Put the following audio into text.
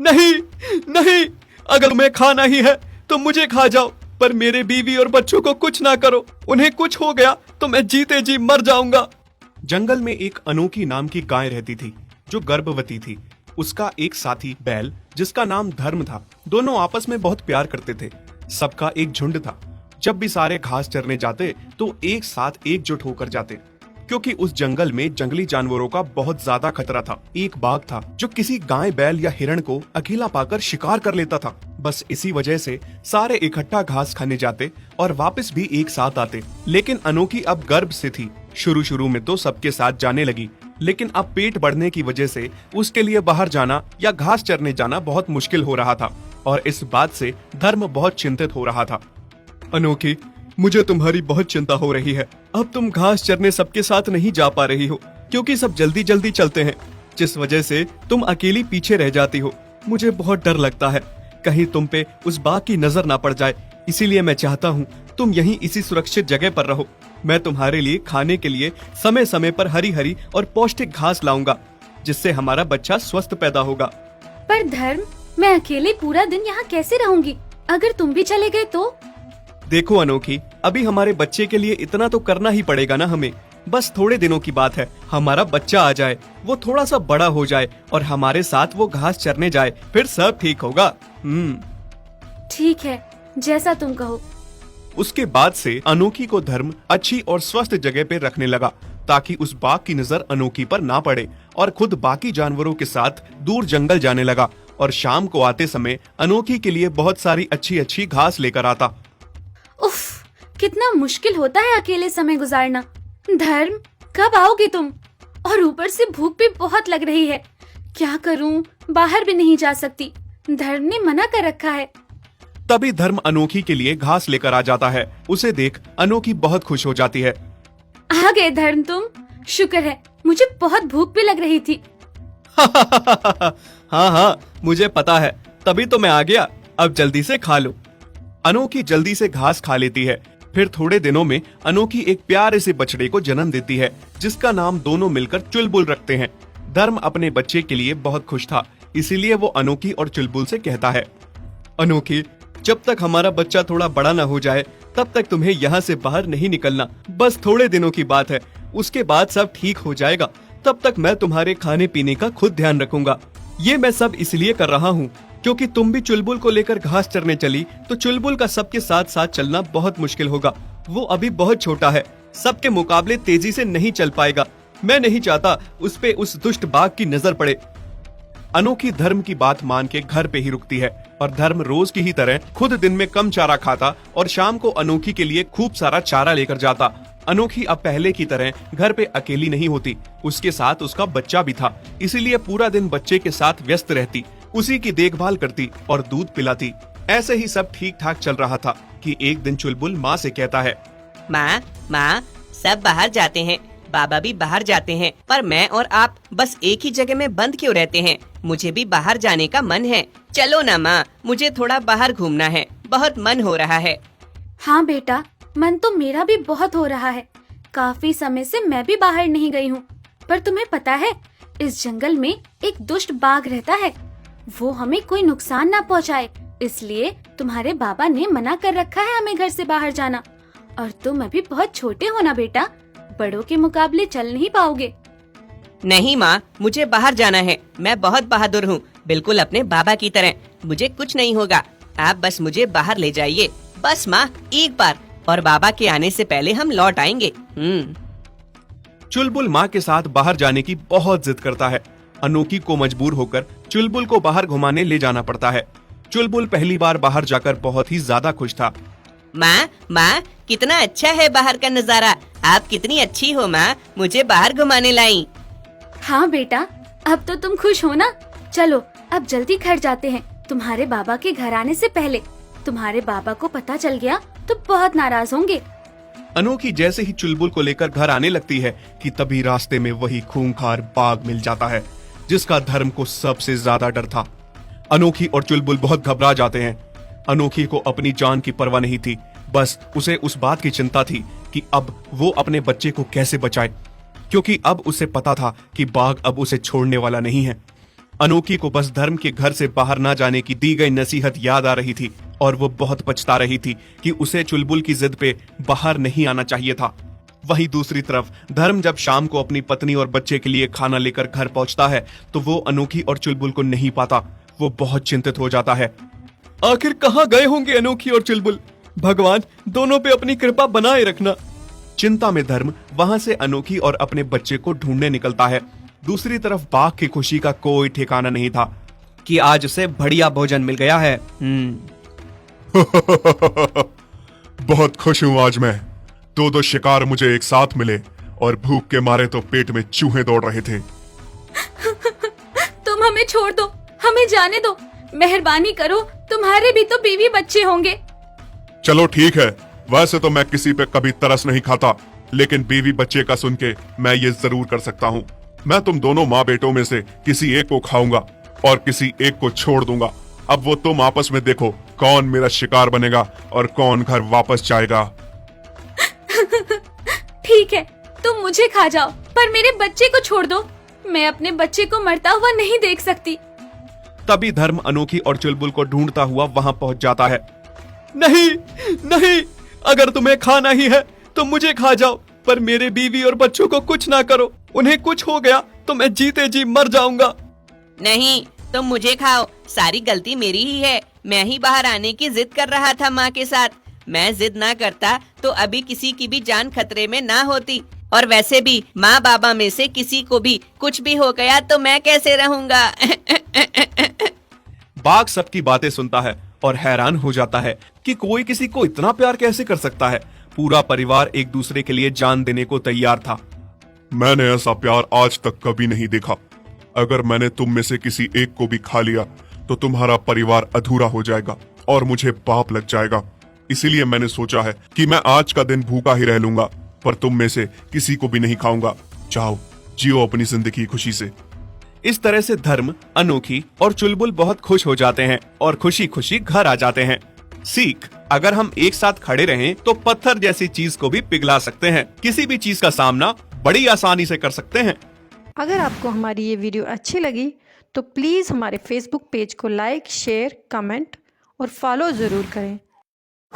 नहीं नहीं, अगर तुम्हें खाना ही है तो मुझे खा जाओ, पर मेरे बीवी और बच्चों को कुछ ना करो। उन्हें कुछ हो गया तो मैं जीते जी मर जाऊंगा। जंगल में एक अनोखी नाम की गाय रहती थी जो गर्भवती थी। उसका एक साथी बैल जिसका नाम धर्म था। दोनों आपस में बहुत प्यार करते थे। सबका एक झुंड था। जब भी सारे घास चरने जाते तो एक साथ एकजुट होकर जाते, क्योंकि उस जंगल में जंगली जानवरों का बहुत ज्यादा खतरा था। एक बाघ था जो किसी गाय, बैल या हिरण को अकेला पाकर शिकार कर लेता था। बस इसी वजह से सारे इकट्ठा घास खाने जाते और वापस भी एक साथ आते। लेकिन अनोखी अब गर्भ से थी। शुरू में तो सबके साथ जाने लगी, लेकिन अब पेट बढ़ने की वजह से उसके लिए बाहर जाना या घास चरने जाना बहुत मुश्किल हो रहा था, और इस बात से धर्म बहुत चिंतित हो रहा था। अनोखी, मुझे तुम्हारी बहुत चिंता हो रही है। अब तुम घास चरने सबके साथ नहीं जा पा रही हो, क्योंकि सब जल्दी जल्दी चलते हैं, जिस वजह से तुम अकेली पीछे रह जाती हो। मुझे बहुत डर लगता है कहीं तुम पे उस बाघ की नजर ना पड़ जाए, इसीलिए मैं चाहता हूँ तुम यहीं इसी सुरक्षित जगह पर रहो। मैं तुम्हारे लिए खाने के लिए समय समय पर हरी हरी और पौष्टिक घास लाऊंगा, जिससे हमारा बच्चा स्वस्थ पैदा होगा। पर धर्म, मैं अकेले पूरा दिन यहाँ कैसे रहूंगी? अगर तुम भी चले गए तो? देखो अनोखी, अभी हमारे बच्चे के लिए इतना तो करना ही पड़ेगा ना हमें। बस थोड़े दिनों की बात है, हमारा बच्चा आ जाए, वो थोड़ा सा बड़ा हो जाए और हमारे साथ वो घास चरने जाए, फिर सब ठीक होगा। ठीक है, जैसा तुम कहो। उसके बाद से अनोखी को धर्म अच्छी और स्वस्थ जगह पे रखने लगा, ताकि उस बाघ की नजर अनोखी पर ना पड़े, और खुद बाकी जानवरों के साथ दूर जंगल जाने लगा। और शाम को आते समय अनोखी के लिए बहुत सारी अच्छी अच्छी घास लेकर आता। उफ, कितना मुश्किल होता है अकेले समय गुजारना। धर्म, कब आओगे तुम? और ऊपर से भूख भी बहुत लग रही है। क्या करूं? बाहर भी नहीं जा सकती, धर्म ने मना कर रखा है। तभी धर्म अनोखी के लिए घास लेकर आ जाता है। उसे देख अनोखी बहुत खुश हो जाती है। आ गए धर्म तुम, शुक्र है, मुझे बहुत भूख भी लग रही थी। हाँ, मुझे पता है, तभी तो मैं आ गया। अब जल्दी से खा लो। अनोखी जल्दी से घास खा लेती है। फिर थोड़े दिनों में अनोखी एक प्यारे से बछड़े को जन्म देती है, जिसका नाम दोनों मिलकर चुलबुल रखते हैं। धर्म अपने बच्चे के लिए बहुत खुश था, इसीलिए वो अनोखी और चुलबुल से कहता है, अनोखी, जब तक हमारा बच्चा थोड़ा बड़ा न हो जाए तब तक तुम्हें यहाँ से बाहर नहीं निकलना। बस थोड़े दिनों की बात है, उसके बाद सब ठीक हो जाएगा। तब तक मैं तुम्हारे खाने पीने का खुद ध्यान रखूंगा। ये मैं सब इसलिए कर रहा हूँ क्योंकि तुम भी चुलबुल को लेकर घास चरने चली तो चुलबुल का सबके साथ साथ चलना बहुत मुश्किल होगा। वो अभी बहुत छोटा है, सबके मुकाबले तेजी से नहीं चल पाएगा। मैं नहीं चाहता उस पे उस दुष्ट बाघ की नजर पड़े। अनोखी धर्म की बात मान के घर पे ही रुकती है, और धर्म रोज की ही तरह खुद दिन में कम चारा खाता और शाम को अनोखी के लिए खूब सारा चारा लेकर जाता। अनोखी अब पहले की तरह घर पे अकेली नहीं होती, उसके साथ उसका बच्चा भी था, इसीलिए पूरा दिन बच्चे के साथ व्यस्त रहती, उसी की देखभाल करती और दूध पिलाती। ऐसे ही सब ठीक ठाक चल रहा था कि एक दिन चुलबुल माँ से कहता है, माँ, सब बाहर जाते हैं, बाबा भी बाहर जाते हैं, पर मैं और आप बस एक ही जगह में बंद क्यों रहते हैं? मुझे भी बाहर जाने का मन है। चलो ना माँ, मुझे थोड़ा बाहर घूमना है, बहुत मन हो रहा है। हाँ बेटा, मन तो मेरा भी बहुत हो रहा है। काफी समय से मैं भी बाहर नहीं गई हूँ। पर तुम्हें पता है, इस जंगल में एक दुष्ट बाघ रहता है। वो हमें कोई नुकसान ना पहुँचाए, इसलिए तुम्हारे बाबा ने मना कर रखा है हमें घर से बाहर जाना। और तुम अभी बहुत छोटे हो ना बेटा, बड़ों के मुकाबले चल नहीं पाओगे। नहीं माँ, मुझे बाहर जाना है। मैं बहुत बहादुर हूँ, बिल्कुल अपने बाबा की तरह। मुझे कुछ नहीं होगा, आप बस मुझे बाहर ले जाइए। बस माँ, एक बार, और बाबा के आने से पहले हम लौट आएंगे। चुलबुल माँ के साथ बाहर जाने की बहुत जिद करता है। अनोखी को मजबूर होकर चुलबुल को बाहर घुमाने ले जाना पड़ता है। चुलबुल पहली बार बाहर जाकर बहुत ही ज्यादा खुश था। माँ, कितना अच्छा है बाहर का नजारा। आप कितनी अच्छी हो माँ, मुझे बाहर घुमाने लाई। हाँ बेटा, अब तो तुम खुश हो ना? चलो अब जल्दी घर जाते हैं, तुम्हारे बाबा के घर आने से पहले। तुम्हारे बाबा को पता चल गया तो बहुत नाराज होंगे। अनोखी जैसे ही चुलबुल को लेकर घर आने लगती है कि तभी रास्ते में वही खूंखार बाघ मिल जाता है, जिसका धर्म को सबसे ज्यादा डर था। अनोखी और चुलबुल बहुत घबरा जाते हैं। अनोखी को अपनी जान की परवाह नहीं थी, बस उसे उस बात की चिंता थी कि अब वो अपने बच्चे को कैसे बचाए, क्योंकि अब उसे पता था कि बाघ अब उसे छोड़ने वाला नहीं है। अनोखी को बस धर्म के घर से बाहर ना जाने की दी गई नसीहत याद आ रही थी और वो बहुत पछता रही थी कि उसे चुलबुल की जिद पे बाहर नहीं आना चाहिए था। वहीं दूसरी तरफ धर्म जब शाम को अपनी पत्नी और बच्चे के लिए खाना लेकर घर पहुंचता है तो वो अनोखी और चुलबुल को नहीं पाता। वो बहुत चिंतित हो जाता है। आखिर कहाँ गए होंगे अनोखी और चुलबुल? भगवान दोनों पे अपनी कृपा बनाए रखना। चिंता में धर्म वहां से अनोखी और अपने बच्चे को ढूंढने निकलता है। दूसरी तरफ बाघ की खुशी का कोई ठिकाना नहीं था कि आज उसे बढ़िया भोजन मिल गया है। बहुत खुश हूं आज मैं। दो शिकार मुझे एक साथ मिले और भूख के मारे तो पेट में चूहे दौड़ रहे थे। तुम हमें छोड़ दो, हमें जाने दो, मेहरबानी करो, तुम्हारे भी तो बीवी बच्चे होंगे। चलो ठीक है, वैसे तो मैं किसी पे कभी तरस नहीं खाता, लेकिन बीवी बच्चे का सुन के मैं ये जरूर कर सकता हूँ। मैं तुम दोनों माँ बेटों में से किसी एक को खाऊंगा और किसी एक को छोड़ दूंगा। अब वो तुम आपस में देखो कौन मेरा शिकार बनेगा और कौन घर वापस जाएगा। ठीक है, तुम मुझे खा जाओ, पर मेरे बच्चे को छोड़ दो। मैं अपने बच्चे को मरता हुआ नहीं देख सकती। तभी धर्म अनोखी और चुलबुल को ढूंढता हुआ वहां पहुंच जाता है। नहीं नहीं, अगर तुम्हें खाना ही है तो मुझे खा जाओ, पर मेरे बीवी और बच्चों को कुछ ना करो। उन्हें कुछ हो गया तो मैं जीते जी मर जाऊंगा। नहीं, तुम मुझे खाओ, सारी गलती मेरी ही है। मैं ही बाहर आने की जिद कर रहा था माँ के साथ। मैं जिद ना करता तो अभी किसी की भी जान खतरे में ना होती। और वैसे भी माँ बाबा में से किसी को भी कुछ भी हो गया तो मैं कैसे रहूंगा। बाघ सबकी बातें सुनता है और हैरान हो जाता है कि कोई किसी को इतना प्यार कैसे कर सकता है। पूरा परिवार एक दूसरे के लिए जान देने को तैयार था। मैंने ऐसा प्यार आज तक कभी नहीं देखा। अगर मैंने तुम में से किसी एक को भी खा लिया तो तुम्हारा परिवार अधूरा हो जाएगा और मुझे पाप लग जाएगा। इसीलिए मैंने सोचा है कि मैं आज का दिन भूखा ही रह लूंगा, पर तुम में से किसी को भी नहीं खाऊंगा। जाओ, जियो अपनी जिंदगी खुशी से। इस तरह से धर्म, अनोखी और चुलबुल बहुत खुश हो जाते हैं और खुशी खुशी घर आ जाते हैं। सीख, अगर हम एक साथ खड़े रहें तो पत्थर जैसी चीज को भी पिघला सकते हैं। किसी भी चीज का सामना बड़ी आसानी से कर सकते हैं। अगर आपको हमारी ये वीडियो अच्छी लगी तो प्लीज़ हमारे फेसबुक पेज को लाइक, शेयर, कमेंट और फॉलो ज़रूर करें।